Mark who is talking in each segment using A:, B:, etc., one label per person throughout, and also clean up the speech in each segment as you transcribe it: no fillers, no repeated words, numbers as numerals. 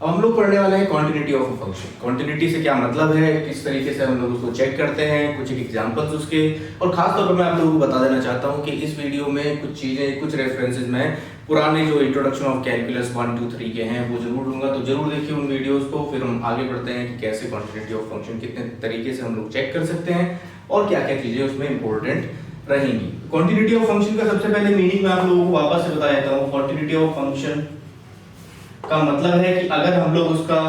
A: अब हम लोग पढ़ने वाले हैं continuity of a function. Continuity से क्या मतलब है, किस तरीके से हम लोग उसको चेक करते हैं, कुछ एग्जांपल्स उसके, और खास तौर पर मैं आप लोगों को बता देना चाहता हूं कि इस वीडियो में कुछ चीजें, कुछ रेफरेंसेस मैं पुराने जो इंट्रोडक्शन ऑफ कैलकुलस 1, 2, 3 के हैं वो जरूर लूंगा, तो जरूर देखिए उन वीडियोस को। फिर हम आगे बढ़ते हैं कि कैसे कॉन्टिन्यूटी ऑफ फंक्शन कितने तरीके से हम लोग चेक कर सकते हैं और क्या क्या चीजें उसमें इंपॉर्टेंट रहेंगी। कॉन्टिन्यूटी ऑफ फंक्शन का सबसे पहले मीनिंग मैं आप लोगों को वापस से बता देता हूँ। कॉन्टिन्यूटी ऑफ फंक्शन का मतलब है कि अगर हम लोग उसका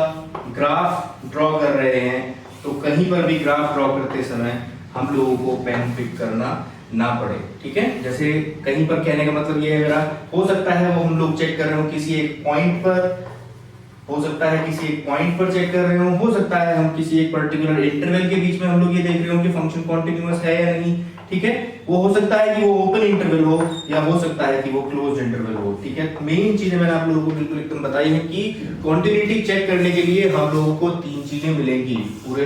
A: ग्राफ ड्रॉ कर रहे हैं तो कहीं पर भी ग्राफ ड्रॉ करते समय हम लोगों को पेन पिक करना ना पड़े, ठीक है। जैसे कहीं पर कहने का मतलब ये है मेरा, हो सकता है वो हम लोग चेक कर रहे हो किसी एक पॉइंट पर, हो सकता है किसी एक पॉइंट पर चेक कर रहे हो सकता है हम किसी एक पर्टिकुलर इंटरवल के बीच में हम लोग ये देख रहे हो कि फंक्शन कॉन्टिन्यूअस है या नहीं, ठीक है। वो हो सकता है कि वो ओपन इंटरवल हो या हो सकता है कि वो क्लोज्ड इंटरवल हो, ठीक है। मेन चीजें मैंने आप लोगों को बिल्कुल एकदम बताई है कि कॉन्टिन्यूटी चेक करने के लिए हम लोगों को 3 चीजें मिलेंगी। पूरे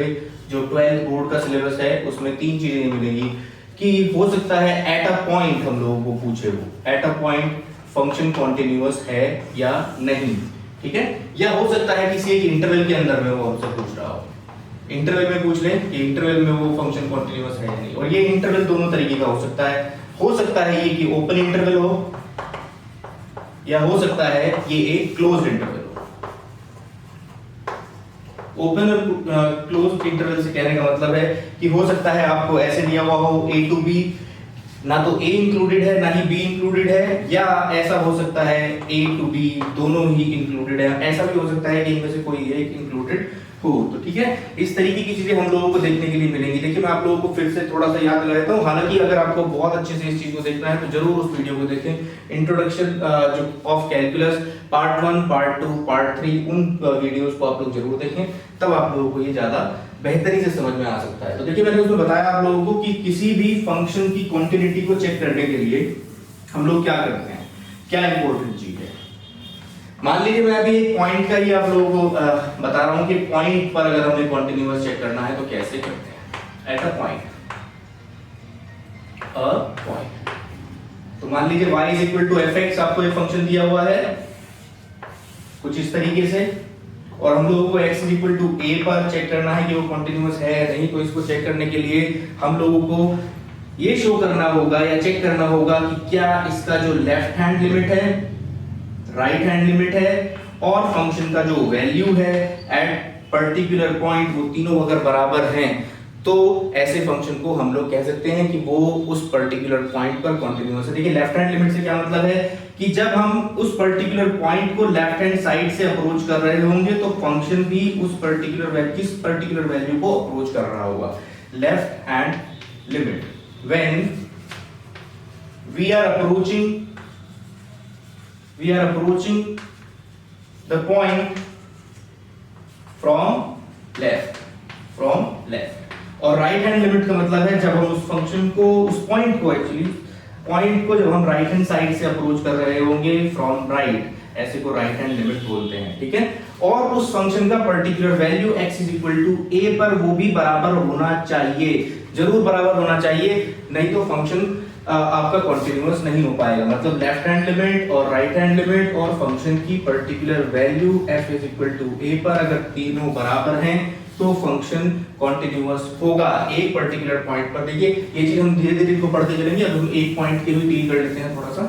A: जो 12th बोर्ड का सिलेबस है उसमें 3 चीजें मिलेंगी कि हो सकता है एट अ पॉइंट हम लोगों को पूछे, वो eight a point function continuous है या नहीं, ठीक है। या हो सकता है किसी एक इंटरवल के अंदर में वो हमसे पूछ रहा हो, इंटरवल में पूछ लें कि इंटरवल में वो फंक्शन कॉन्टिन्यूअस है या नहीं। और ये इंटरवल दोनों तरीके का हो सकता है ये कि ओपन इंटरवल हो या हो सकता है ये एक क्लोज्ड इंटरवल हो। ओपन और क्लोज्ड इंटरवल से कहने का मतलब है कि हो सकता है आपको ऐसे दिया हुआ हो a to b, ना तो a इंक्लूडेड है ना ही b इंक्लूडेड है, या ऐसा हो सकता है a to b दोनों ही इंक्लूडेड है, ऐसा भी हो सकता है कि इनमें से कोई एक इंक्लूडेड हो। तो ठीक है, इस तरीके की चीजें हम लोगों को देखने के लिए मिलेंगी। देखिए मैं आप लोगों को फिर से थोड़ा सा याद दिला देता हूँ। हालांकि अगर आपको बहुत अच्छे से इस चीज को देखना है तो जरूर उस वीडियो को देखें, इंट्रोडक्शन जो of calculus part 1, part 2, part 3, उन वीडियोस को आप लोग जरूर देखें, तब आप लोगों को ये ज्यादा बेहतरी से समझ में आ सकता है। तो देखिए मैंने उसमें बताया आप लोगों को कि किसी भी फंक्शन की क्वांटिटी को चेक करने के लिए हम लोग क्या करते हैं, क्या इंपॉर्टेंट चीज है। मान लीजिए मैं अभी एक पॉइंट का ही आप लोगों को बता रहा हूं कि पॉइंट पर अगर हमें कॉन्टिन्यूअस चेक करना है तो कैसे करते हैं। एट अ पॉइंट, तो मान लीजिए y is equal to fx, आपको एक फंक्शन दिया हुआ है कुछ इस तरीके से, और हम लोगों को x is equal to a पर चेक करना है कि वो कॉन्टिन्यूअस है या नहीं। तो इसको चेक करने के लिए हम लोगों को ये शो करना होगा या चेक करना होगा कि क्या इसका जो लेफ्ट हैंड लिमिट है, राइट हैंड लिमिट है और फंक्शन का जो वैल्यू है एट पर्टिकुलर पॉइंट, वो तीनों अगर बराबर हैं तो ऐसे फंक्शन को हम लोग कह सकते हैं कि वो उस पर्टिकुलर पॉइंट पर कॉन्टिन्यूअस है। देखिए लेफ्ट हैंड लिमिट से क्या मतलब है कि जब हम उस पर्टिकुलर पॉइंट को लेफ्ट हैंड साइड से अप्रोच कर रहे होंगे तो फंक्शन भी उस किस पर्टिकुलर वैल्यू को अप्रोच कर रहा होगा। Left hand limit, when we are approaching the point from left, और राइट हैंड लिमिट का मतलब है जब हम उस फंक्शन को, उस पॉइंट को जब हम राइट हैंड साइड से अप्रोच कर रहे होंगे फ्रॉम राइट, ऐसे को राइट हैंड लिमिट बोलते हैं, ठीक है। और उस फंक्शन का particular value x is equal to a पर वो भी बराबर होना चाहिए, जरूर बराबर होना चाहिए, नहीं तो फंक्शन आपका कॉन्टिन्यूअस नहीं हो पाएगा। मतलब लेफ्ट हैंड लिमिट और राइट हैंड लिमिट और फंक्शन की particular value f is equal to a पर अगर तीनों बराबर हैं तो फंक्शन कॉन्टिन्यूअस होगा एक पर्टिकुलर पॉइंट पर। देखिए ये चीज हम धीरे धीरे इसको पढ़ते चलेंगे। अब हम एक पॉइंट के भी डील कर लेते हैं थोड़ा सा।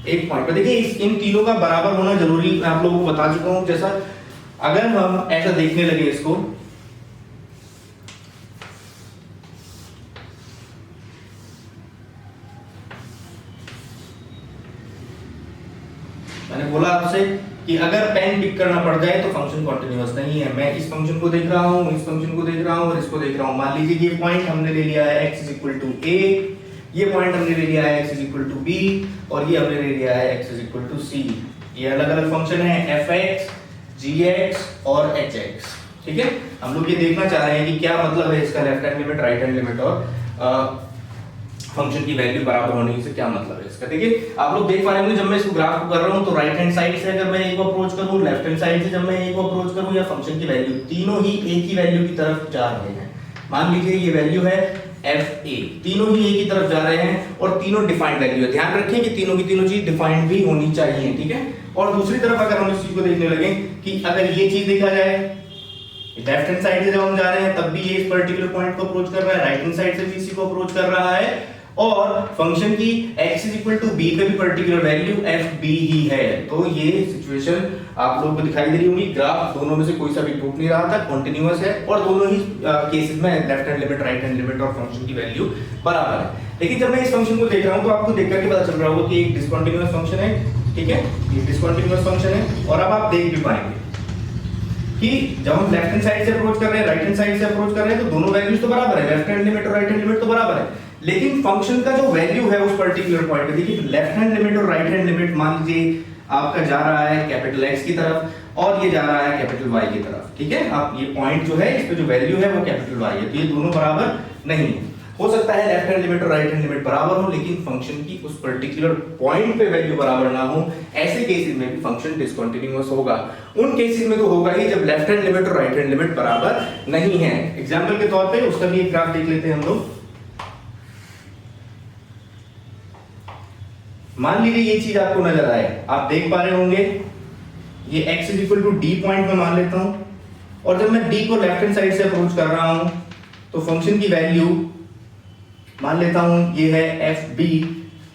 A: एक पॉइंट पर देखिए इन तीनों का बराबर होना जरूरी, मैं आप लोगों को बता चुका हूं। जैसा अगर हम ऐसा देखने लगे इसको, मैंने बोला आपसे कि अगर पेन पिक करना पड़ जाए तो फंक्शन कॉन्टिन्यूअस नहीं है। मैं इस फंक्शन को देख रहा हूं, इस फंक्शन को देख रहा हूं और इसको देख रहा हूं। मान लीजिए ये पॉइंट हमने ले लिया है x is equal to a, ये पॉइंट हमने ले लिया है x is equal to b, और ये हमने ले लिया है x is equal to c। ये अलग अलग फंक्शन है fx, gx और hx, ठीक है। हम लोग ये देखना चाह रहे हैं कि क्या मतलब है इसका left hand limit, right hand limit और फंक्शन की वैल्यू बराबर होने से क्या मतलब है इसका। देखिए आप लोग देख पा रहे होंगे जब मैं इस ग्राफ को कर रहा हूं तो राइट हैंड साइड से अगर मैं a को अप्रोच करूं, लेफ्ट हैंड साइड से जब मैं a को अप्रोच करूं, या फंक्शन की वैल्यू तीनों ही a की वैल्यू की तरफ जा रहे हैं। मान लीजिए ये वैल्यू है fa, तीनों ही a की तरफ जा रहे हैं और तीनों डिफाइंड वैल्यू है। ध्यान रखें कि तीनों की तीनों चीज डिफाइंड भी होनी चाहिए, ठीक है। और दूसरी तरफ अगर हम इस चीज को देखने लगे कि अगर ये चीज देखा जाए, लेफ्ट हैंड साइड से जब हम जा रहे हैं तब भी ये इस पर्टिकुलर पॉइंट को अप्रोच कर रहा है, राइट हैंड साइड से भी इसी को अप्रोच कर रहा है, और फंक्शन की x = b पे भी पर्टिकुलर वैल्यू fb ही है। तो ये सिचुएशन आप लोगों को दिखाई दे रही होगी। ग्राफ दोनों में से कोई सा भी टूट नहीं रहा था, कंटीन्यूअस है, और दोनों ही केसेस में left hand limit, right hand limit और फंक्शन की वैल्यू बराबर है। लेकिन जब मैं इस फंक्शन को देख रहा हूं तो आपको देख करके पता चल रहा होगा कि एक डिसकंटीन्यूअस फंक्शन है, ठीक है, ये डिसकंटीन्यूअस फंक्शन है। और अब आप देख भी पाएंगे कि जब हम लेफ्ट हैंड साइड से अप्रोच कर रहे हैं, राइट हैंड साइड से अप्रोच कर रहे हैं, तो दोनों वैल्यूज तो बराबर है, लेफ्ट हैंड लिमिट और राइट हैंड लिमिट तो बराबर है। लेकिन फंक्शन का जो वैल्यू है उस पर्टिकुलर पॉइंट पे, देखिए लेफ्ट हैंड लिमिट और राइट हैंड लिमिट मान लीजिए आपका जा रहा है कैपिटल X की तरफ और ये जा रहा है कैपिटल Y की तरफ, ठीक है। आप ये पॉइंट जो है, इस पे जो वैल्यू है वो कैपिटल Y है, तो ये दोनों बराबर नहीं है। हो सकता है लेफ्ट हैंड लिमिट और राइट हैंड लिमिट बराबर हो, लेकिन फंक्शन की उस पर्टिकुलर पॉइंट पे वैल्यू बराबर ना हो। ऐसे केसेस में भी फंक्शन डिसकंटीन्यूअस होगा। उन केसेस में तो होगा ही जब लेफ्ट हैंड लिमिट और राइट हैंड लिमिट बराबर नहीं है। एग्जांपल के तौर पे उसका भी एक ग्राफ देख लेते हैं हम लोग। मान लीजिए ये चीज आपको नजर आए, आप देख पा रहे होंगे, ये x = d पॉइंट में मान लेता हूं, और जब मैं d को लेफ्ट हैंड साइड से अप्रोच कर रहा हूं तो फंक्शन की वैल्यू मान लेता हूं ये है fb,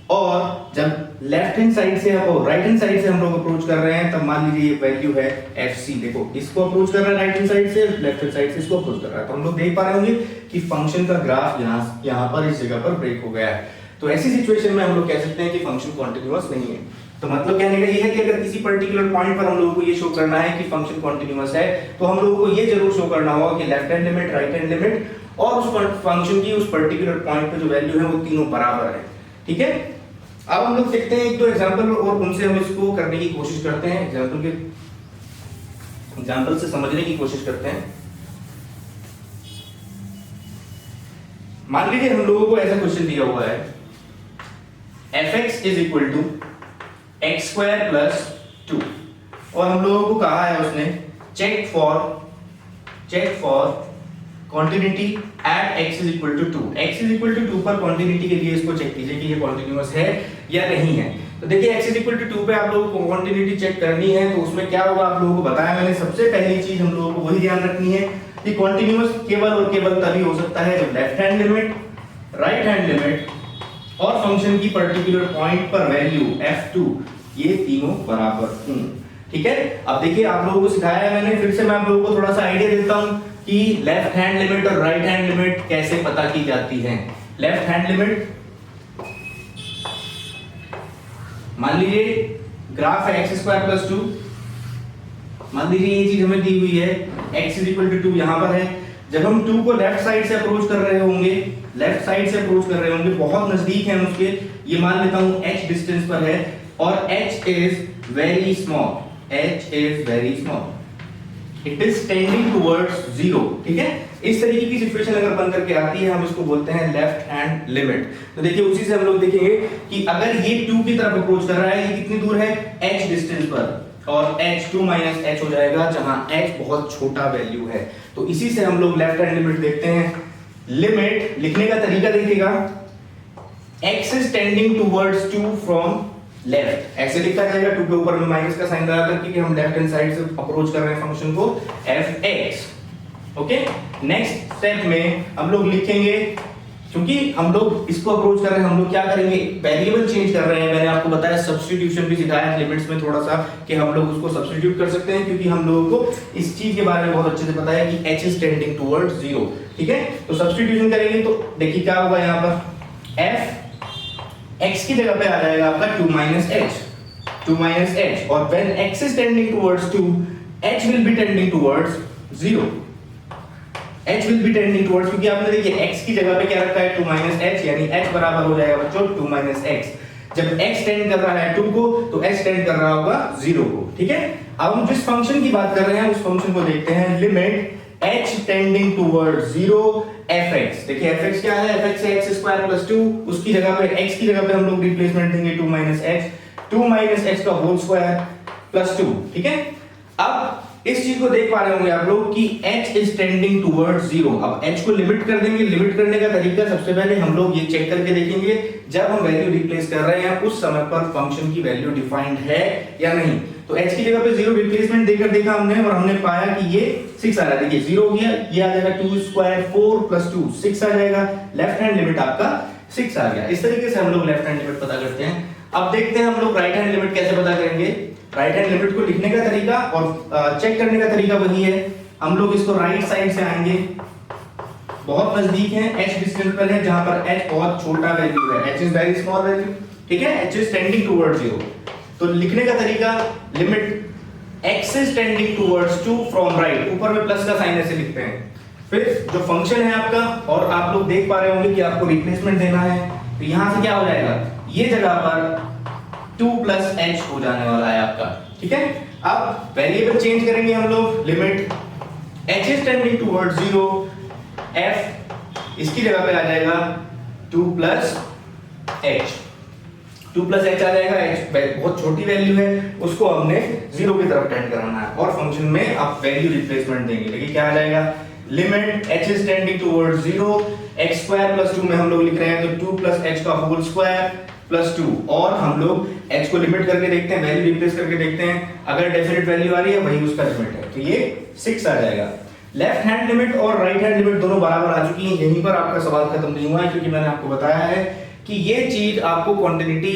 A: और जब लेफ्ट हैंड साइड से राइट हैंड साइड से हम लोग अप्रोच कर रहे हैं तब मान लीजिए ये वैल्यू है fc। देखो इसको अप्रोच कर रहा है राइट हैंड साइड से, लेफ्ट हैंड साइड से इसको अप्रोच कर रहा है, तो हम लोग देख पा रहे होंगे कि फंक्शन का ग्राफ यहां पर इस जगह पर ब्रेक हो गया है। तो ऐसी सिचुएशन में हम लोग कह सकते हैं कि फंक्शन कॉन्टिन्यूअस नहीं है। तो मतलब कहने का ये है कि अगर किसी पर्टिकुलर पॉइंट पर हम लोगों को ये शो करना है कि फंक्शन कॉन्टिन्यूअस है, तो हम लोगों को ये जरूर शो करना होगा कि left hand limit, right hand limit और उस फंक्शन की उस पर्टिकुलर पॉइंट पे जो वैल्यू है वो तीनों बराबर है, ठीक है। अब हम लोग देखते हैं एक दो एग्जांपल और उनसे हम इसको करने की कोशिश करते हैं, एग्जांपल से समझने की कोशिश करते हैं। मान लीजिए हम लोगों को ऐसा क्वेश्चन दिया हुआ है, fx = x² + 2, और हम लोगों को कहा है उसने check for continuity at x = 2। x = 2 पर कॉन्टिन्यूटी के लिए इसको चेक कीजिए कि ये कॉन्टिन्यूअस है या नहीं है। तो देखिए x = 2 पे आप लोगों को कॉन्टिन्यूटी चेक करनी है, तो उसमें क्या होगा आप लोगों को बताया मैंने। सबसे पहली चीज हम लोगों को वही ध्यान रखनी है कि कॉन्टिन्यूअस केवल और केवल तभी हो सकता है जब left hand limit, right hand limit और फंक्शन की पर्टिकुलर पॉइंट पर वैल्यू f2 ये तीनों बराबर हों, ठीक है। अब देखिए आप लोगों को सिखाया है मैंने, फिर से मैं आप लोगों को थोड़ा सा आइडिया देता हूं कि लेफ्ट हैंड लिमिट और राइट हैंड लिमिट कैसे पता की जाती है। लेफ्ट हैंड लिमिट, मान लीजिए ग्राफ है x² + 2, मान लीजिए ये चीज हमें दी हुई है, x = 2 यहां पर है। जब हम 2 को लेफ्ट साइड से अप्रोच कर रहे होंगे, बहुत नजदीक है उसके, ये मान लेता हूं h डिस्टेंस पर है, और h is very small, it is tending towards 0, ठीक है। इस तरीके की सिचुएशन अगर बन करके आती है, हम इसको बोलते हैं लेफ्ट हैंड लिमिट। तो देखिए उसी से हम लोग देखेंगे कि अगर ये 2 की तरफ अप्रोच कर रहा है, ये कितनी दूर है, h डिस्टेंस पर, और h 2 - h हो जाएगा जहां h बहुत छोटा वैल्यू है। तो इसी से हम लोग लेफ्ट हैंड लिमिट देखते हैं। लिमिट लिखने का तरीका देखिएगा, x is tending towards 2 from left, ऐसे लिखा जाएगा, 2 के ऊपर में माइनस का साइन लगा करके कि हम लेफ्ट हैंड साइड से अप्रोच कर रहे हैं फंक्शन को fx। ओके, नेक्स्ट स्टेप में हम लोग लिखेंगे, क्योंकि हम लोग इसको अप्रोच कर रहे हैं, हम लोग क्या करेंगे, वेरिएबल चेंज कर रहे हैं। मैंने आपको बताया सब्स्टिट्यूशन भी सिखाया है लिमिट्स में थोड़ा सा, कि हम लोग उसको सब्स्टिट्यूट कर सकते हैं, क्योंकि हम लोगों को इस चीज के बारे में बहुत अच्छे से पता है कि h is tending towards 0, ठीक है। तो सब्स्टिट्यूशन करेंगे तो देखिए क्या होगा, यहाँ पर f x की जगह पे आ जाएगा आपका 2 - h, और when x is tending towards 2, h will be tending towards 0, h will be tending towards, क्योंकि आपने देखिए x की जगह पे क्या रखा है 2 - h, यानी h बराबर हो जाएगा बच्चों 2 - x। जब x टेंड कर रहा है 2 को, तो h टेंड कर रहा होगा 0 को, ठीक है। अब हम जिस फंक्शन की बात कर रहे हैं उस फंक्शन को देखते हैं, limit h tending towards 0 fx। देखिए fx क्या है, fx है x² + 2, उसकी जगह पे x की जगह पे हम लोग रिप्लेसमेंट देंगे 2 - h का होल स्क्वायर + 2, ठीक है। अब इस चीज को देख पा रहे होंगे आप लोग कि h इज टेंडिंग टुवर्ड्स 0। अब h को लिमिट कर देंगे। लिमिट करने का तरीका सबसे पहले हम लोग ये चेक करके देखेंगे जब हम वैल्यू रिप्लेस कर रहे हैं उस समय पर फंक्शन की वैल्यू डिफाइंड है या नहीं। तो h की जगह पे 0 रिप्लेसमेंट देकर देखा हमने और हमने पाया कि ये 6 आ रहा है। देखिए 0 हो गया, ये आ जाएगा 2 स्क्वायर 4 + 2 6 आ जाएगा। लेफ्ट हैंड लिमिट आपका 6 आ गया। इस तरीके से हम लोग लेफ्ट हैंड लिमिट पता करते हैं। अब देखते हैं हम लोग राइट हैंड लिमिट कैसे पता करेंगे। राइट हैंड लिमिट को लिखने का तरीका और चेक करने का तरीका वही है। हम लोग इसको राइट साइड से आएंगे, बहुत नजदीक है, h डिस्टेंस पर है जहां पर h बहुत छोटा वैल्यू है, h is very small value, ठीक है, h इज टेंडिंग टुवर्ड्स 0। तो लिखने का तरीका limit x is tending towards 2 from right, ऊपर में प्लस का साइन ऐसे लिखते हैं। फिर जो फंक्शन है आपका, और आप लोग देख पा रहे होंगे कि आपको रिप्लेसमेंट देना है, तो यहां से क्या हो जाएगा, ये जगह पर 2 + h हो जाने वाला है आपका, ठीक है। अब वेरिएबल चेंज करेंगे हम लोग, limit h is tending towards 0, f इसकी जगह पे आ जाएगा 2 + h, 2 + h आ जाएगा। h बहुत छोटी वैल्यू है, उसको हमने 0 की तरफ टेंड कराना है और फंक्शन में आप वैल्यू रिप्लेसमेंट देंगे। देखिए क्या आ जाएगा, limit h is tending towards 0, x² + 2 में हम लोग लिख रहे हैं तो 2 + h का होल स्क्वायर + 2, और हम लोग h को लिमिट करके देखते हैं, वैल्यू रिप्लेस करके देखते हैं, अगर डेफिनेट वैल्यू आ रही है वही उसका लिमिट है, तो ये 6 आ जाएगा। लेफ्ट हैंड लिमिट और राइट हैंड लिमिट दोनों बराबर आ चुकी हैं। यहीं पर आपका सवाल खत्म नहीं हुआ है, क्योंकि मैंने आपको बताया है कि ये चीज आपको क्वांटिटी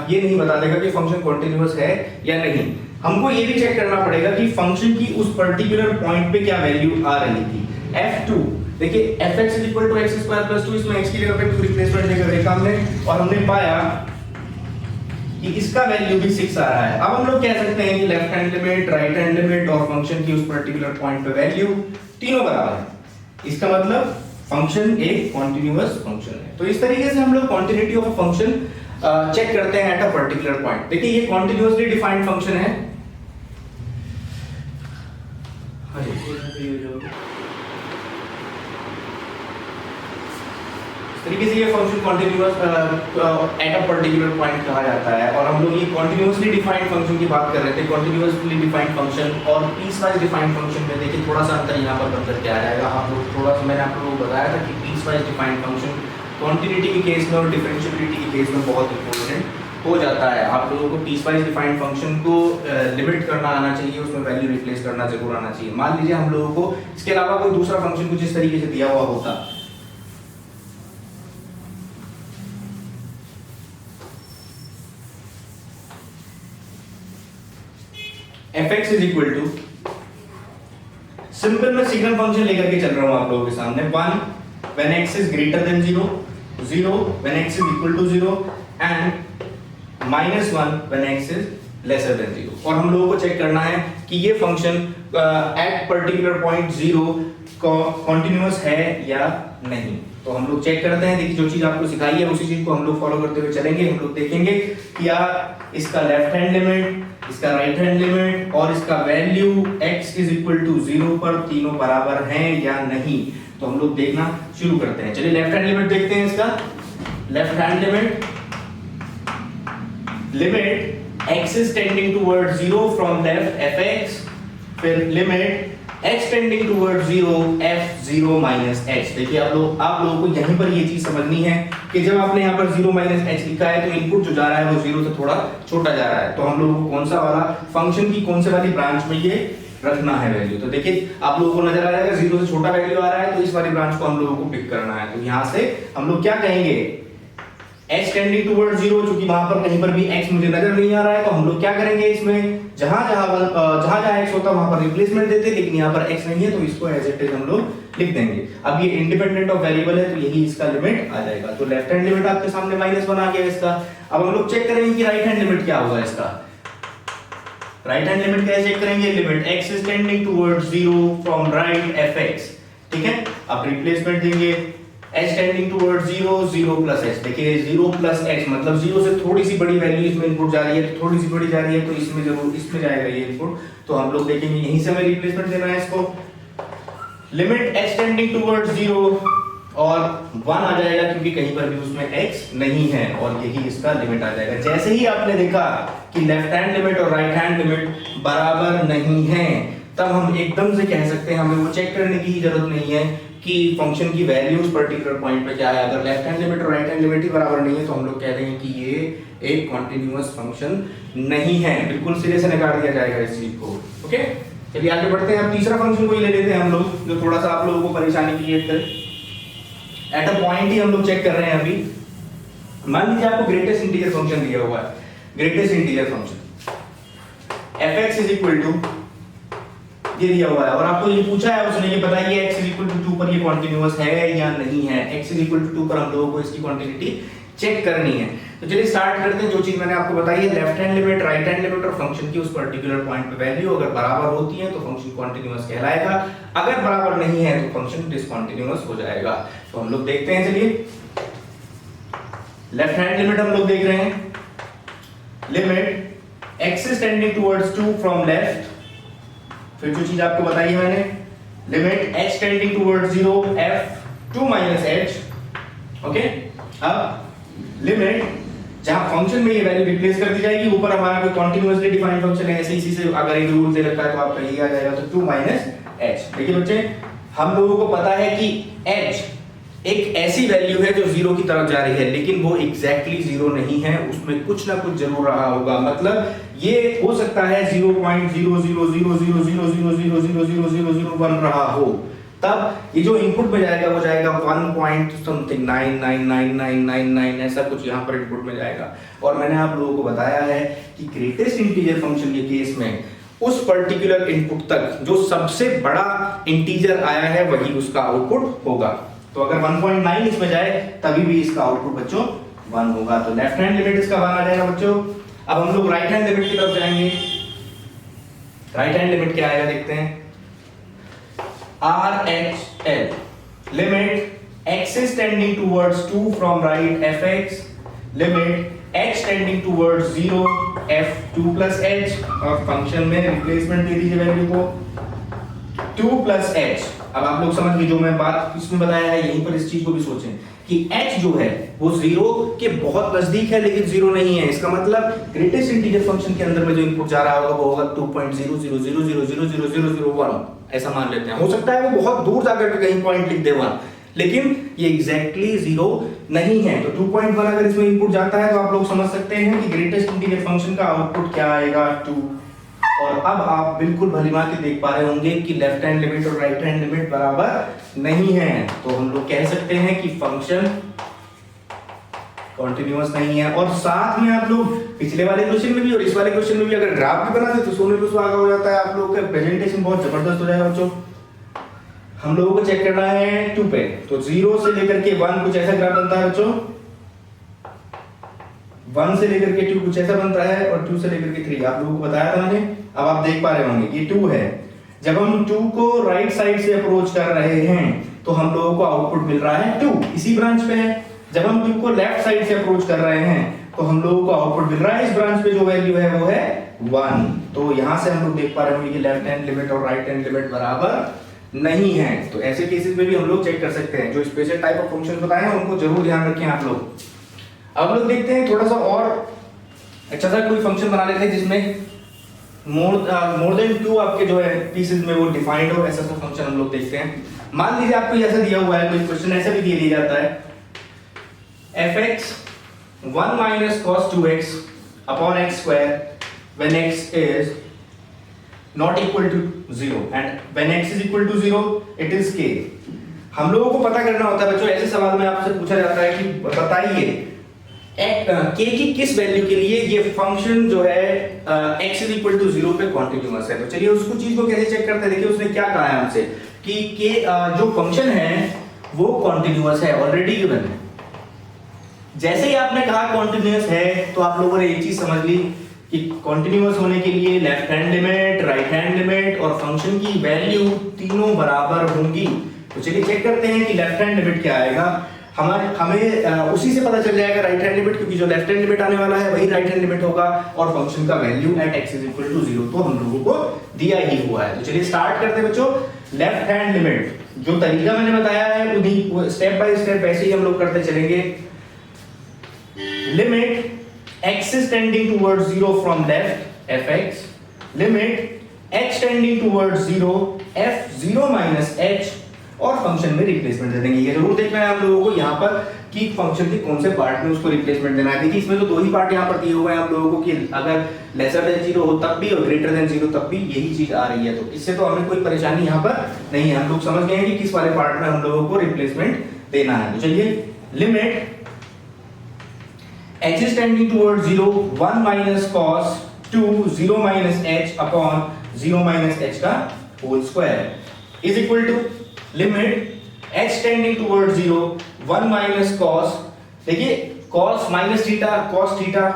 A: ये नहीं बता देगा कि फंक्शन कॉन्टिन्यूअस है या नहीं। हमको ये भी चेक करना पड़ेगा कि फंक्शन की उस पर्टिकुलर पॉइंट पे क्या वैल्यू आ रही थी। f2 देखिए fx = x² + 2, इसमें x की जगह पे 2 रिप्लेसमेंट देकर देखा हमने और हमने पाया कि इसका वैल्यू भी 6 आ रहा है। अब हम लोग कह सकते हैं कि left hand limit, right hand limit और फंक्शन की उस पर्टिकुलर पॉइंट पे वैल्यू तीनों बराबर है। इसका मतलब फंक्शन एक कॉन्टिन्यूअस फंक्शन है। तो इस तरीके से हम लोग quantity of a function check करते हैं एट अ पर्टिकुलर पॉइंट। देखिए ये कॉन्टिन्यूअसली डिफाइंड फंक्शन है। तरीके से ये function continuous at a particular point कहा जाता है। और हम लोग ये कॉन्टिन्यूअसली डिफाइंड फंक्शन की बात कर रहे थे। कॉन्टिन्यूअसली डिफाइंड फंक्शन और पीसवाइज डिफाइंड फंक्शन में देखिए थोड़ा सा अंतर यहाँ पर बनकर क्या आ जाएगा। आप लोग थोड़ा सा मैंने आप लोगों को बताया था कि पीसवाइज डिफाइंड फंक्शन कॉन्टिन्यूटी के केस में और डिफरेंशिएबिलिटी के केस में बहुत इंपॉर्टेंट हो जाता है। आप लोगों को पीसवाइज डिफाइंड फंक्शन को लिमिट करना आना चाहिए, उसमें वैल्यू रिप्लेस करना जरूर आना चाहिए। मान लीजिए हम लोगों को इसके अलावा कोई दूसरा फंक्शन कुछ इस तरीके से दिया हुआ होता, fx = सिंपल मैं सिग्नल फंक्शन लेकर के चल रहा हूं आप लोगों के सामने। 1 when x is greater than 0, 0 when x is equal to 0 and -1 when x is lesser than 0। और हम लोगों को चेक करना है कि ये function at particular point 0 continuous है या नहीं। तो हम लोग चेक करते हैं। देखिए जो चीज आपको सिखाई है उसी चीज को हम लोग फॉलो करते हुए चलेंगे। हम लोग देखेंगे कि इसका लेफ्ट हैंड लिमिट, इसका राइट हैंड लिमिट और इसका वैल्यू x = 0 पर तीनों बराबर हैं या नहीं। तो हम लोग देखना शुरू करते हैं। चलिए लेफ्ट हैंड लिमिट देखते हैं। इसका left hand limit x is tending towards 0 from left fx, फिर limit x tending towards 0 f0 - h। देखिए आप लोगों को यहीं पर ये चीज समझनी है कि जब आपने यहाँ पर 0 - h लिखा है तो इनपुट जो जा रहा है वो 0 से थोड़ा छोटा जा रहा है। तो हम लोगों को कौन सा वाला फंक्शन की कौन से वाली ब्रांच में ये रखना है वैल्यू। तो देखिए आप लोगों को नजर आ जाएगा 0 से छोटा वैल्यू आ रहा है, तो इस वाली ब्रांच को हम लोगों को पिक करना है। तो यहाँ से हम लोग क्या कहेंगे, h टेंडिंग टुवर्ड्स 0, क्योंकि वहां पर कहीं पर भी x मुझे नजर नहीं आ रहा है, तो हम लोग क्या करेंगे, इसमें जहां जहां x होता वहां पर रिप्लेसमेंट देते, लेकिन यहाँ पर x नहीं है तो इसको एज इट इज हम लोग लिख देंगे। अब ये इंडिपेंडेंट ऑफ वेरिएबल है तो यही इसका लिमिट आ जाएगा। तो लेफ्ट हैंड लिमिट आपके सामने -1 आ गया इसका। अब हम लोग चेक करेंगे कि राइट हैंड लिमिट क्या होगा इसका। राइट हैंड लिमिट कैसे चेक करेंगे, limit x is tending towards 0 from right fx, ठीक है। अब रिप्लेसमेंट देंगे h टेंडिंग टुवर्ड्स 0, 0 + h। देखिए 0 + h मतलब 0 से थोड़ी सी बड़ी वैल्यू इसमें इनपुट जा रही है, तो थोड़ी सी बड़ी जा रही है तो इसमें जरूर इसमें जाएगा ये इनपुट। तो हम लोग देखेंगे यहीं से हमें रिप्लेसमेंट देना है इसको। लिमिट h टेंडिंग टुवर्ड्स 0 और 1 आ जाएगा, क्योंकि कहीं पर भी उसमें x नहीं है, और यही इसका लिमिट आ जाएगा। जैसे ही आपने देखा कि लेफ्ट हैंड लिमिट और राइट हैंड लिमिट बराबर नहीं है, तब हम एकदम से कह सकते हैं, हमें वो चेक करने की जरूरत नहीं है कि फंक्शन की वैल्यू उस पर्टिकुलर पॉइंट पे क्या है। अगर लेफ्ट हैंड लिमिट और राइट हैंड लिमिट ही बराबर नहीं है तो हम लोग कह रहे हैं कि ये एक कॉन्टिन्यूअस फंक्शन नहीं है, बिल्कुल सिरे से नकार दिया जाएगा इस चीज को। ओके, चलिए आगे बढ़ते हैं। अब तीसरा फंक्शन को ही ले लेते हैं हम लोग, जो थोड़ा सा आप लोगों को परेशानी क्रिएट करे। एट अ पॉइंट ही हम लोग चेक कर रहे हैं अभी। मान लीजिए आपको ग्रेटेस्ट इंटीजर फंक्शन दिया हुआ है, greatest integer function fx is equal to ये दिया हुआ है, और आपको ये पूछा है उसने, ये बताइए x इज इक्वल टू 2 पर ये कॉन्टिन्यूअस है या नहीं है। x इज इक्वल टू 2 पर हम लोगों को इसकी क्वांटिटी चेक करनी है। तो चलिए स्टार्ट करते हैं। जो चीज मैंने आपको बताई है, left hand limit, right hand limit और फंक्शन की उस पर्टिकुलर पॉइंट पे वैल्यू अगर बराबर होती है तो फंक्शन कॉन्टिन्यूअस कहलाएगा, अगर बराबर नहीं है तो फंक्शन डिसकंटीन्यूअस हो जाएगा। तो हम लोग देखते हैं, चलिए लेफ्ट हैंड लिमिट हम लोग देख रहे हैं, limit x is tending towards 2 from left, फिर जो चीज आपको बताई है मैंने, limit h tending towards 0 f 2 minus h। Okay, अब लिमिट जहां फंक्शन में ये वैल्यू रिप्लेस कर दी जाएगी, ऊपर हमारा कोई कॉन्टिन्यूअसली डिफाइंड फंक्शन है, ऐसे इसी से अगर एक रूल दे रखा है तो आपका ये आ जाएगा, तो 2 minus h। देखिए बच्चे, हम लोगों को पता है कि h एक ऐसी वैल्यू है जो जीरो की तरफ जा रही है, लेकिन वो एग्जैक्टली जीरो नहीं है, उसमें कुछ ना कुछ जरूर रहा होगा। मतलब ये हो सकता है 0.000000000000001 रहा हो, तब ये जो इनपुट में जाएगा वो जाएगा 1 पॉइंट समथिंग 9999999 ऐसा कुछ यहाँ पर इनपुट में जाएगा। और मैंने आप लोगों को बताया है कि ग्रेटेस्ट इंटीजर फंक्शन के केस में उस पर्टिकुलर इनपुट तक जो सबसे बड़ा इंटीजर आया है वही उसका आउटपुट होगा। तो अगर 1.9 इसमें जाए तभी भी इसका आउटपुट बच्चों 1 होगा। तो लेफ्ट हैंड लिमिट इसका 1 आ जाएगा बच्चों। अब हम लोग राइट हैंड लिमिट की तरफ जाएंगे। राइट हैंड लिमिट क्या आएगा देखते हैं, RHL limit x is tending towards 2 from right fx, limit h tending towards 0 f2 plus h, और फंक्शन में रिप्लेसमेंट दे दीजिए वैल्यू को 2 plus h। अब आप लोग समझ लीजिए, जो मैं बात इसमें बताया है यहीं पर इस चीज को भी सोचें कि h जो है वो जीरो के बहुत नजदीक है लेकिन जीरो नहीं है। इसका मतलब ग्रेटेस्ट इंटीजर फंक्शन के अंदर में जो इनपुट जा रहा होगा वो होगा 2.000000001, ऐसा मान लेते हैं। हो सकता है वो बहुत दूर जाकर के कहीं पॉइंट लिख दे 1, लेकिन ये एग्जैक्टली जीरो नहीं है। तो 2.1 अगर इसमें इनपुट जाता है तो आप लोग समझ सकते हैं कि ग्रेटेस्ट इंटीजर फंक्शन का आउटपुट क्या आएगा, 2। और अब आप बिल्कुल भलीभांति देख पा रहे होंगे कि लेफ्ट हैंड लिमिट और राइट हैंड लिमिट बराबर नहीं है, तो हम लोग कह सकते हैं कि फंक्शन कॉन्टिन्यूअस नहीं है। और साथ में आप लोग पिछले वाले क्वेश्चन में भी और इस वाले क्वेश्चन में भी अगर ग्राफ भी बनाते तो सोने पे सुहागा हो जाता है, आप लोगों का प्रेजेंटेशन बहुत जबरदस्त हो जाएगा बच्चों। हम लोगों को चेक करना है 2 पे, तो 0 से लेकर के 1 कुछ ऐसा ग्राफ बनता है बच्चों, 1 से लेकर के 2 कुछ ऐसा बनता है, और 2 से लेकर के 3 आप लोगों को बताया था मैंने। अब आप देख पा रहे होंगे ये 2 है। जब हम 2 को राइट साइड से अप्रोच कर रहे हैं तो हम लोगों को आउटपुट मिल रहा है 2, इसी ब्रांच पे है। जब हम 2 को लेफ्ट साइड से अप्रोच कर रहे हैं तो हम लोगों को आउटपुट मिल रहा है इस ब्रांच पे, जो वैल्यू है वो है 1। तो यहां से हम लोग देख पा रहे होंगे कि लेफ्ट हैंड लिमिट और राइट हैंड लिमिट बराबर नहीं है। तो ऐसे केसेस में भी हम लोग चेक कर सकते हैं। जो स्पेशल टाइप ऑफ फंक्शन बताए हैं उनको जरूर ध्यान रखें आप लोग। अब हम लोग देखते हैं थोड़ा सा और अच्छा सा कोई फंक्शन बना लेते हैं जिसमें मोर देन 2 आपके जो है पीसेस में वो डिफाइंड हो, ऐसा सा फंक्शन हम लोग देखते हैं। मान लीजिए आपको ऐसा दिया हुआ है, कोई क्वेश्चन ऐसा भी दे दिया जाता है, fx 1 minus cos 2x upon x square when x is not equal to 0 and when x is equal to 0 it is k। हम लोगों को पता करना होता है बच्चों, ऐसे सवाल में आपसे पूछा जाता है कि बताइए k की किस वैल्यू के लिए ये फंक्शन जो है x is equal to 0 पे कॉन्टिन्यूअस है। तो चलिए उसको चीज को कैसे चेक करते हैं। देखिए उसने क्या कहा है हमसे कि k जो फंक्शन है वो कॉन्टिन्यूअस है, ऑलरेडी गिवन है। जैसे ही आपने कहा कॉन्टिन्यूअस है तो आप लोगों ने एक चीज समझ ली कि कॉन्टिन्यूअस होने के लिए left hand limit, right hand limit और फंक्शन की वैल्यू तीनों बराबर होंगी। तो चलिए चेक करते हैं कि लेफ्ट हैंड लिमिट क्या आएगा। हमें उसी से पता चल जाएगा राइट हैंड लिमिट, क्योंकि जो लेफ्ट हैंड लिमिट आने वाला है वही राइट हैंड लिमिट होगा, और फंक्शन का value at x is equal to 0 तो हम लोगों को दिया ही हुआ है। तो चलिए स्टार्ट करते हैं बच्चों। लेफ्ट हैंड लिमिट जो तरीका मैंने बताया है उन्हीं स्टेप बाय स्टेप ऐसे ही हम लोग करते चलेंगे। Limit x is tending towards 0 from left fx, limit h tending towards 0 f 0 minus h और फंक्शन में रिप्लेसमेंट दे देंगे। ये जरूर देखना है हम लोगों को यहाँ पर कि फंक्शन के कौन से पार्ट में उसको रिप्लेसमेंट देना है। देखिए इसमें तो दो ही पार्ट यहाँ पर दिए हुए हैं हम लोगों को कि अगर लेसर देन 0 हो तब भी और ग्रेटर देन 0 तब भी यही चीज आ रही है, तो इससे तो हमें कोई परेशानी यहाँ पर नहीं है। हम लोग समझ गए हैं कि किस वाले पार्ट में हम लोगों को रिप्लेसमेंट देना है। तो चलिए limit h is tending towards 0 1 minus cos 2 0 minus h upon 0 minus h का whole square is equal to limit h tending towards 0 1 minus cos, देखिए cos minus theta cos theta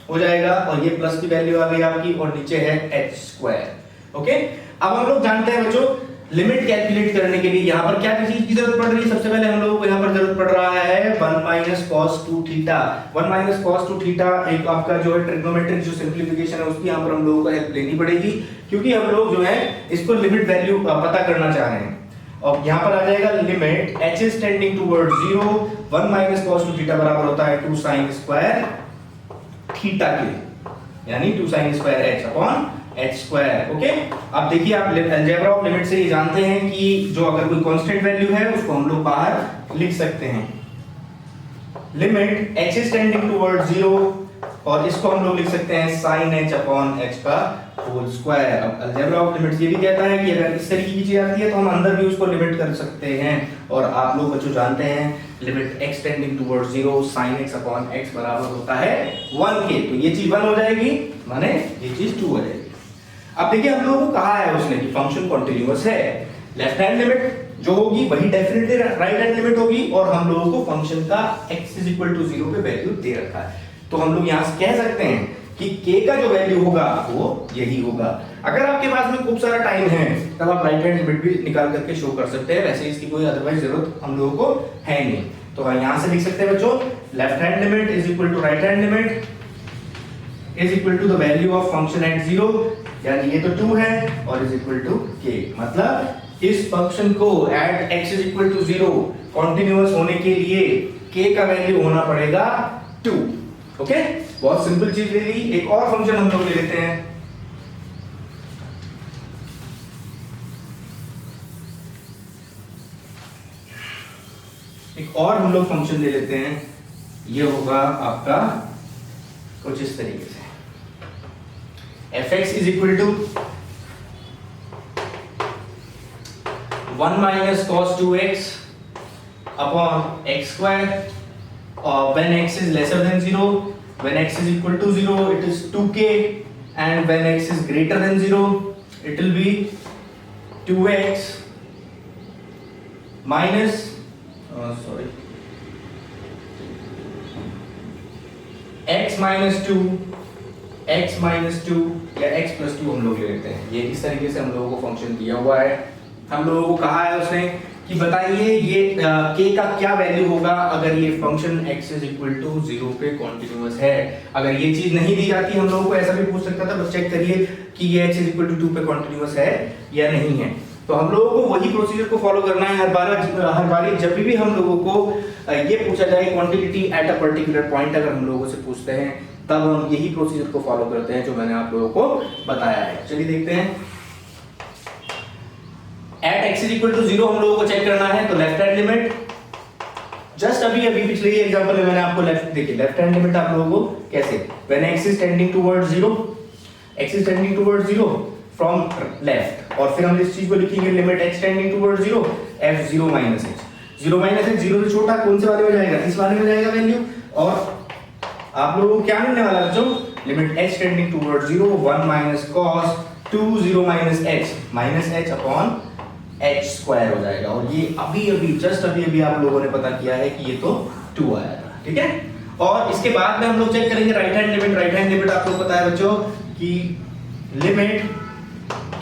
A: हो जाएगा और ये प्लस की वैल्यू आ गई आपकी और नीचे है h स्क्वायर। ओके, अब हम लोग जानते हैं बच्चों लिमिट कैलकुलेट करने के लिए यहाँ पर क्या चीज की जरूरत पड़ रही है। सबसे पहले हम लोगों को यहाँ पर जरूरत पड़ रहा है 1 minus cos 2 theta. 1 minus cos 2 theta एक आपका जो है ट्रिग्नोमेट्रिक जो सिंपलीफिकेशन है उसकी यहाँ पर हम लोगों को हेल्प लेनी पड़ेगी, क्योंकि हम लोग जो है इसको लिमिट वैल्यू पता करना चाह रहे हैं। और यहाँ पर आ जाएगा limit h is tending towards 0 1 minus cos 2 theta बराबर होता है 2 sin स्क्वायर थीटा के, यानी 2 sin square h upon h square. Okay, अब देखिए आप अलजेब्रा ऑफ लिमिट से ये जानते हैं कि जो अगर कोई कांस्टेंट वैल्यू है उसको हम लोग बाहर लिख सकते हैं। Limit h is tending towards 0 और इसको हम लोग लिख सकते हैं sin h अपॉन h का होल स्क्वायर। अब अलजेब्रा ऑफ लिमिट्स ये भी कहता है कि अगर इस तरीके की चीज आती है तो हम अंदर भी उसको लिमिट कर सकते हैं। और आप लोग बच्चों जानते हैं limit x tending towards 0 sin x upon x बराबर होता है 1 के, तो ये चीज 1 हो जाएगी माने ये चीज 2 हो जाएगी। अब देखिए हम लोगों को कहा है उसने कि फंक्शन कॉन्टिन्यूअस है, लेफ्ट हैंड लिमिट जो होगी वही डेफिनेटली राइट हैंड लिमिट होगी और हम लोगों को फंक्शन का x इज इक्वल टू 0 पे वैल्यू दे रखा है, तो हम लोग यहां से कह सकते हैं कि k का जो वैल्यू होगा वो यही होगा। अगर आपके पास में खूब सारा टाइम है तब आप राइट हैंड लिमिट भी निकाल करके शो कर सकते हैं, वैसे इसकी कोई अदरवाइज जरूरत हम लोगों को है नहीं। तो हम यहां से लिख सकते हैं बच्चों left hand limit is equal to right hand limit is equal to the value of function at 0, यानी ये तो 2 है और इज इक्वल टू k, मतलब इस फंक्शन को at x is equal to 0 continuous होने के लिए k का वैल्यू होना पड़ेगा 2। ओके, बहुत सिंपल चीज ले ली। एक और फंक्शन हम लोग ले लेते हैं, एक और हम लोग फंक्शन ले लेते हैं, ये होगा आपका कुछ इस तरीके से fx is equal to 1 minus cos 2x upon x square, when x is lesser than 0, when x is equal to 0 it is 2k, and when x is greater than 0 it will be 2x minus x minus 2 x minus 2 या x plus 2 हम लोग ले लेते हैं। ये इस तरीके से हम लोगों को फंक्शन दिया हुआ है। हम लोगों को कहा है उसने कि बताइए ये k का क्या वैल्यू होगा अगर ये function x is equal to 0 पे कॉन्टिन्यूअस है। अगर ये चीज नहीं दी जाती हम लोगों को ऐसा भी पूछ सकता था, बस चेक करिए कि ये x is equal to 2 पे कॉन्टिन्यूअस है या नहीं है। तो हम लोगों को वही प्रोसीजर को फॉलो करना है हर बार जब भी हम लोगों को ये पूछा जाए quantity at a particular point, अगर हम लोगों से पूछते हैं तब हम यही प्रोसीजर को फॉलो करते हैं जो मैंने आप लोगों को बताया है। चलिए देखते हैं, at x is equal to 0 हम लोगों को चेक करना है, तो लेफ्ट हैंड लिमिट जस्ट अभी पिछले ही एग्जांपल में मैंने आपको लेफ्ट हैंड लिमिट आप लोगों को कैसे when x is tending towards 0, x is tending towards 0 from left, और फिर हम इस चीज को लिखेंगे limit x tending towards 0 f 0 minus h 0 minus h 0 से छोटा कौन से वाले में जाएगा, इस वाले में जाएगा वैल्यू, और आप लोगों को क्या मिलने वाला है बच्चों limit h tending towards 0 1 minus cos 2 0 minus h upon h square हो जाएगा। और ये अभी आप लोगों ने पता किया है कि ये तो 2 आया था, ठीक है। और इसके बाद में हम लोग चेक करेंगे राइट हैंड लिमिट आप लोग पता है बच्चों कि limit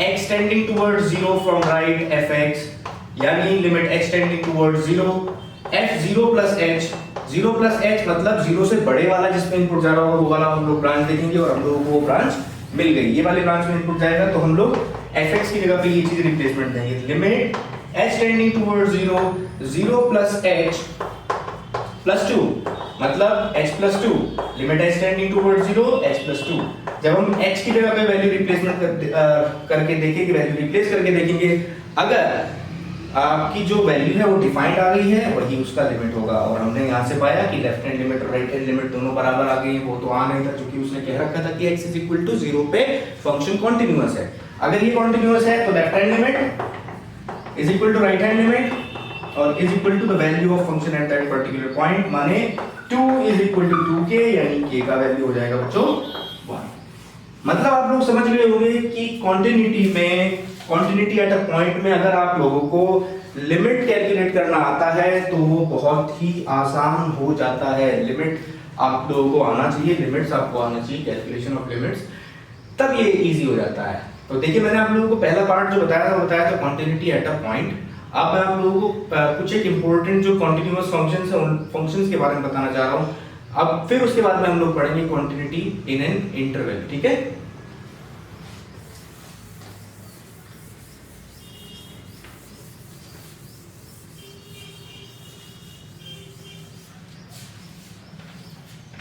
A: x tending towards 0 from right fx, यानी limit x tending towards 0 f 0 plus h मतलब 0 से बड़े वाला जिसमें इनपुट जा रहा होगा वो वाला हम लोग ब्रांच देखेंगे, और हम लोगों को वो ब्रांच मिल गई, ये वाले ब्रांच में इनपुट जाएगा तो हम लोग fx की जगह पे ये चीज रिप्लेसमेंट देंगे। Limit h tending towards 0 plus h plus 2 मतलब h plus 2 limit h tending towards 0 h plus 2। जब हम h की जगह पे वैल्यू रिप्लेसमेंट करके देखेंगे, वैल्यू रिप्लेस करके देखेंगे, अगर आपकी जो वैल्यू है वो डिफाइंड आ गई है, वही उसका लिमिट होगा। और हमने यहाँ से पाया कि लेफ्ट हैंड लिमिट और राइट हैंड लिमिट दोनों बराबर आ गई। वो तो आ नहीं था क्योंकि उसने कह रखा था कि x इज इक्वल टू 0 पे फंक्शन कॉन्टिन्यूअस है। अगर ये कॉन्टिन्यूअस है तो left hand limit is equal to right hand limit और is equal to the value of function at that particular point, माने 2 इज इक्वल टू 2k, यानी k का वैल्यू हो जाएगा बच्चों 1। मतलब आप लोग समझ गए होंगे कि कॉन्टिन्यूटी में, कॉन्टिन्यूटी एट अ पॉइंट में अगर आप लोगों को लिमिट कैलकुलेट करना आता है तो वो बहुत ही आसान हो जाता है। लिमिट आप लोगों को आना चाहिए, लिमिट्स आपको आना चाहिए, कैलकुलेशन ऑफ लिमिट्स, तब ये इजी हो जाता है। तो देखिए मैंने आप लोगों को पहला पार्ट जो बताया था कॉन्टिन्यूटी एट अ पॉइंट। अब मैं आप लोगों को कुछ एक इंपॉर्टेंट जो कॉन्टिन्यूअस फंक्शंस है उन फंक्शंस के बारे में बताना चाह रहा हूं। अब फिर उसके बाद में हम लोग पढ़ेंगे क्वांटिटी इन एन इंटरवल, ठीक है।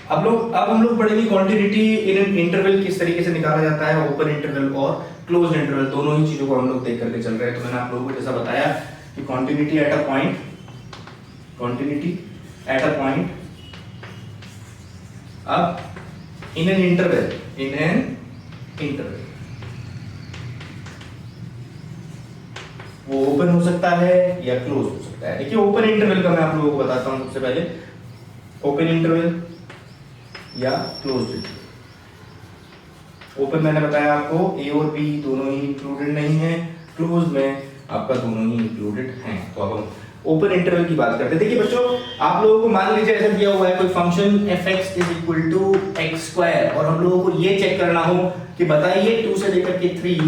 A: अब हम लोग पढ़ेंगे क्वांटिटी इन एन इंटरवल किस तरीके से निकाला जाता है, ओपन इंटरवल और क्लोज्ड इंटरवल, दोनों ही चीजों को हम लोग देख करके चल रहे हैं। तो मैंने आप लोगों को जैसा बताया कि quantity at a point, quantity at a point, अब in an interval, in an interval वो ओपन हो सकता है या क्लोज हो सकता है। देखिए ओपन इंटरवल का मैं आप लोगों को बताता हूं सबसे पहले, ओपन इंटरवल या क्लोज्ड इंटरवल। ओपन मैंने बताया आपको ए और बी दोनों ही इंक्लूडेड नहीं है, क्लोज में आपका दोनों ही इंक्लूडेड हैं। तो अब हम ओपन इंटरवल की बात करते हैं। देखिए बच्चों आप लोगों को मान लीजिए ऐसा दिया हुआ है कोई function fx is equal to x square और हम लोगों को ये चेक करना हो कि बताइए 2 से लेकर के 3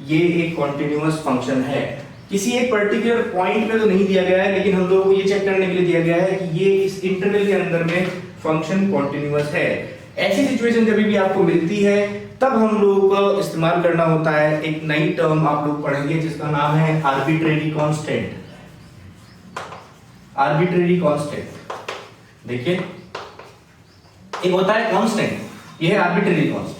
A: ये एक कॉन्टिन्यूअस फंक्शन है। किसी एक पर्टिकुलर पॉइंट पे तो नहीं दिया गया है, लेकिन हम लोगों को ये चेक करने के लिए दिया गया है कि ये इस इंटरवल के अंदर में फंक्शन कॉन्टिन्यूअस है। ऐसी सिचुएशन जब भी आपको मिलती है तब हम लोगों को इस्तेमाल करना होता है, एक नई टर्म आप लोग पढ़ेंगे जिसका नाम है आर्बिट्रेरी कांस्टेंट। आर्बिट्रेरी कांस्टेंट, देखिए एक होता है कांस्टेंट, ये है आर्बिट्रेरी कांस्टेंट।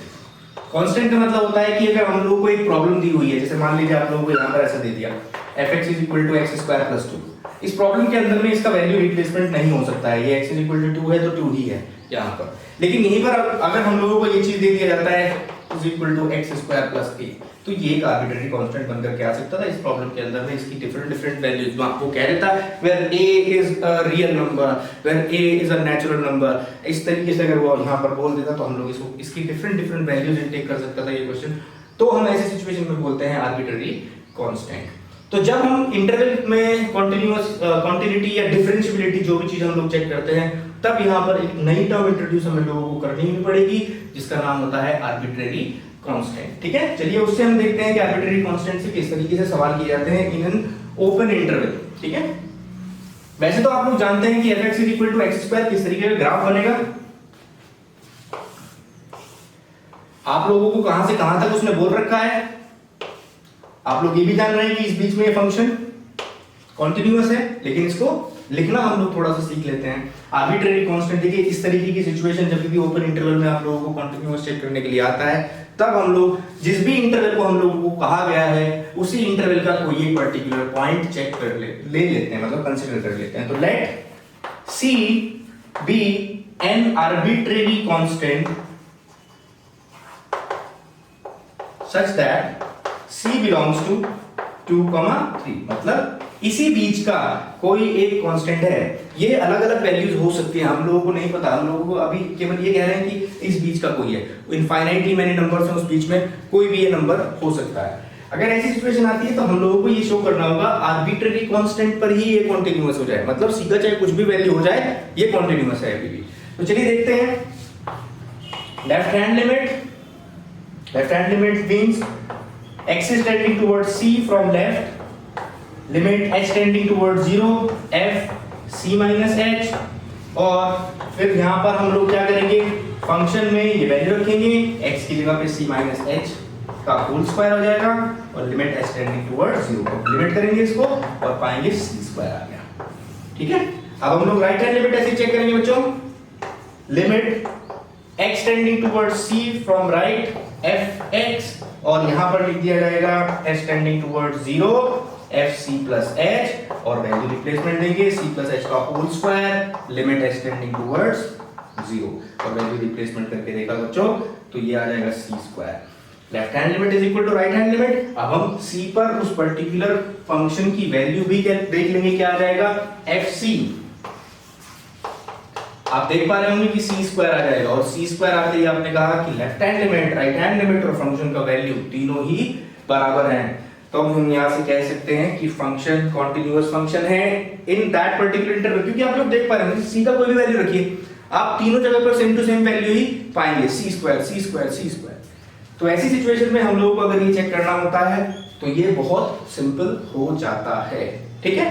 A: कांस्टेंट का मतलब होता है कि अगर हम लोगों को एक प्रॉब्लम दी हुई है, जैसे मान लीजिए आप लोगों को यहाँ पर ऐसा दे दिया fx is equal to x square plus 2, इस प्रॉब्लम के अंदर में इसका वैल्यू रिप्लेसमेंट नहीं हो सकता है, ये x इज इक्वल टू 2 है तो 2 ही है यहाँ पर। लेकिन यहीं पर अगर हम लोगों को ये चीज दे दिया जाता है is equal to x square plus a, तो ये एक आर्बिट्रेरी कांस्टेंट बनकर के आ सकता था। इस प्रॉब्लम के अंदर में इसकी डिफरेंट वैल्यूज जो आपको कह देता है where a is a real number, where a is a natural number, इस तरीके से अगर वो यहाँ पर बोल देता तो हम लोग इसको इसकी डिफरेंट वैल्यूज इनटेक कर सकता था ये क्वेश्चन। तो हम ऐसी सिचुएशन में बोलते हैं आर्बिट्रेरी कांस्टेंट। तो जब हम इंटरवल में कॉन्टिन्यूअस कॉन्टिन्यूटी या डिफरेंशिएबिलिटी जो भी चीज हम लोग चेक करते हैं तब यहाँ पर एक नई टर्म इंट्रोड्यूस हमें लोगों को करनी ही पड़ेगी जिसका नाम होता है आर्बिट्रेरी कांस्टेंट। ठीक है, चलिए उससे हम देखते हैं कि आर्बिट्रेरी कांस्टेंट से किस तरीके से सवाल किए जाते हैं इन एन ओपन इंटरवल। ठीक है, वैसे तो आप लोग जानते हैं कि fx is equal to x square किस तरीके का ग्राफ बनेगा। आप लोगों को कहां से कहां तक उसने बोल रखा है, आप लोग ये भी जान रहे हैं कि इस बीच में ये फंक्शन कॉन्टिन्यूअस है, लेकिन इसको लिखना हम लोग थोड़ा सा सीख लेते हैं। आर्बिट्रेरी कांस्टेंट देखिए इस तरीके की सिचुएशन जब भी ओपन इंटरवल में आप लोगों को कॉन्टिन्यूअस चेक करने के लिए आता है तब हम लोग जिस भी इंटरवल को हम लोगों को कहा गया है उसी इंटरवल का कोई एक पर्टिकुलर पॉइंट चेक कर ले लेते हैं, मतलब कंसीडर कर लेते हैं। तो late C be an arbitrary constant such that C belongs to 2, 3, मतलब इसी बीच का कोई एक कांस्टेंट है। ये अलग अलग वैल्यूज हो सकती है, हम लोगों को नहीं पता, हम लोगों को अभी केवल ये कह रहे हैं कि इस बीच का कोई है, इनफाइनाइटली मेनी नंबर्स हैं उस बीच में कोई भी ये नंबर हो सकता है। अगर ऐसी सिचुएशन आती है तो हम लोगों को ये शो करना होगा आर्बिट्रेरी कांस्टेंट पर ही ये कॉन्टिन्यूअस हो जाए, मतलब सीधा चाहे कुछ भी वैल्यू हो जाए ये कॉन्टिन्यूअस है अभी भी। तो चलिए देखते हैं। Left hand limit means x is tending towards c from left, limit h tending towards 0 f c minus h, और फिर यहाँ पर हम लोग क्या करेंगे, फंक्शन में ये वैल्यू रखेंगे, x की जगह पे c minus h का होल स्क्वायर हो जाएगा और limit h tending towards 0, limit करेंगे इसको और पाएंगे c स्क्वायर आ गया। ठीक है, अब हम लोग राइट हैंड लिमिट ऐसे चेक करेंगे बच्चों, limit x tending towards c from right fx, और यहां पर लिख दिया जाएगा s tending towards 0 fc plus h, और वैल्यू रिप्लेसमेंट देंगे c प्लस h का whole square limit s tending towards 0, और वैल्यू रिप्लेसमेंट करके देखा बच्चों तो ये आ जाएगा c square. Left hand limit is equal to right hand limit. अब हम c पर उस पर्टिकुलर फंक्शन की वैल्यू भी देख लेंगे, क्या आ जाएगा fc। आप देख पा रहे होंगे कि c स्क्वायर आ जाएगा, और c स्क्वायर आते ही आपने कहा कि left hand limit, right hand limit और फंक्शन का वैल्यू तीनों ही बराबर हैं, तो हम यहां से कह सकते हैं कि फंक्शन कॉन्टिन्यूअस फंक्शन है इन दैट पर्टिकुलर इंटरवल। क्योंकि आप लोग देख पा रहे हैं c का कोई भी वैल्यू रखिए, आप तीनों जगह पर सेम टू सेम वैल्यू ही पाएंगे, c square c square c square. तो ऐसी सिचुएशन में हम लोगों को अगर ये चेक करना होता है तो ये बहुत सिंपल हो जाता है, ठीक है।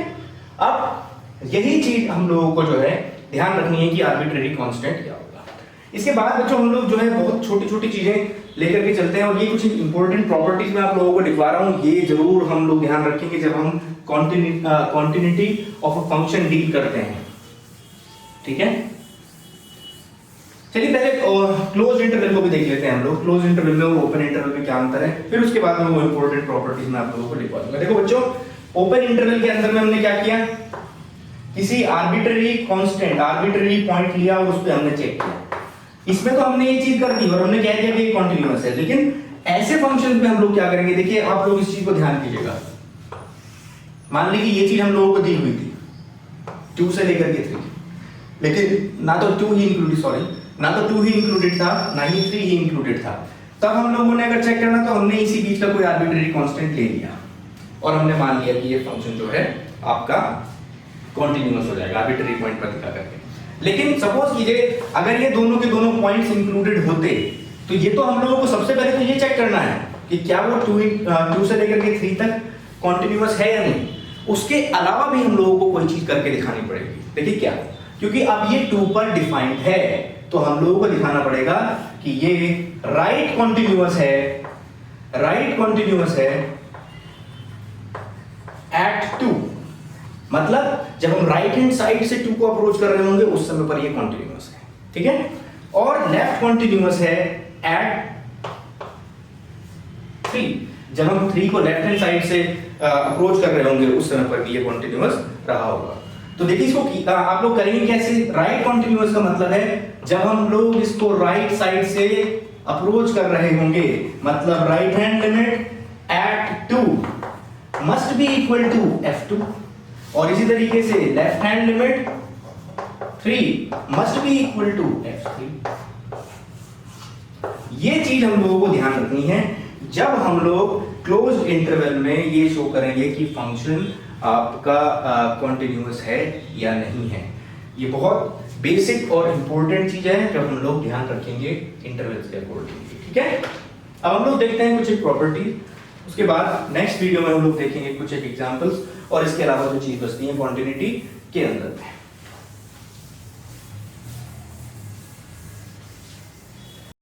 A: अब यही चीज हम लोगों को जो है ध्यान रखनी है कि आर्बिट्रेरी कांस्टेंट क्या होगा। इसके बाद बच्चों हम लोग जो है बहुत छोटी छोटी चीजें लेकर के चलते हैं, और ये कुछ इंपॉर्टेंट प्रॉपर्टीज मैं आप लोगों को दिखवा रहा हूं, ये जरूर हम लोग ध्यान रखेंगे जब हम continuity of a function deal करते हैं, ठीक है। चलिए पहले क्लोज्ड इंटरवल को भी देख लेते हैं हम लोग, क्लोज्ड इंटरवल में और ओपन इंटरवल में क्या अंतर है, फिर उसके बाद में वो इंपॉर्टेंट प्रॉपर्टीज मैं आप लोगों को लिखवा दूंगा। देखो बच्चों, ओपन इंटरवल के अंदर में हमने क्या किया, किसी आर्बिट्रेरी कांस्टेंट, आर्बिट्रेरी पॉइंट लिया और उस पे हमने चेक किया। इसमें तो हमने ये चीज कर दी और हमने कह दिया कि ये कॉन्टिन्यूअस है, लेकिन ऐसे फंक्शन पे हम लोग क्या करेंगे, देखिए आप लोग इस चीज को ध्यान कीजिएगा। मान लीजिए ये चीज हम लोगों को दी हुई थी 2 से लेकर के 3, लेकिन ना तो 2 ही इंक्लूडेड, सॉरी ना तो 2 ही इंक्लूडेड था ना ही 3 ही इंक्लूडेड था। तब हम लोगों ने अगर चेक करना तो हमने इसी बीच का कोई आर्बिट्रेरी कांस्टेंट ले लिया और हमने मान लिया कि ये फंक्शन जो है आपका कॉन्टिन्यूअस हो जाएगा आर्बिट्रेरी पॉइंट पर दिखा करके। लेकिन सपोज कीजिए अगर ये दोनों के दोनों पॉइंट्स इंक्लूडेड होते तो ये तो हम लोगों को सबसे पहले तो ये चेक करना है कि क्या वो 2 से लेकर के 3 तक कॉन्टिन्यूअस है या नहीं। उसके अलावा भी हम लोगों को कोई चीज करके दिखानी पड़ेगी। देखिए क्या, क्योंकि अब ये 2 पर डिफाइंड है तो हम लोगों को दिखाना पड़ेगा कि ये राइट कॉन्टिन्यूअस है, राइट कॉन्टिन्यूअस है एट 2। मतलब जब हम राइट हैंड साइड से 2 को अप्रोच कर रहे होंगे उस समय पर ये कॉन्टिन्यूअस है, ठीक है। और लेफ्ट कॉन्टिन्यूअस है एट 3। जब हम 3 को लेफ्ट हैंड साइड से अप्रोच कर रहे होंगे उस समय पर भी ये कॉन्टिन्यूअस रहा होगा। तो देखिए इसको आप लोग करेंगे कैसे। राइट कॉन्टिन्यूअस का मतलब है जब हम लोग इसको राइट साइड से अप्रोच कर रहे होंगे, मतलब right hand limit at 2 must be equal to f2, और इसी तरीके से left hand limit 3 must be equal to f3। ये चीज हम लोगों को ध्यान रखनी है जब हम लोग क्लोज्ड इंटरवल में ये शो करेंगे कि फंक्शन आपका कॉन्टिन्यूअस है या नहीं है। ये बहुत बेसिक और इंपॉर्टेंट चीज है जब हम लोग ध्यान रखेंगे इंटरवल्स के अकॉर्डिंग, ठीक है। अब हम लोग देखते हैं कुछ एक प्रॉपर्टी, उसके बाद नेक्स्ट वीडियो में हम लोग देखेंगे कुछ एक एग्जांपल्स, और इसके अलावा जो चीज बचती है कॉन्टिन्यूटी के अंदर में।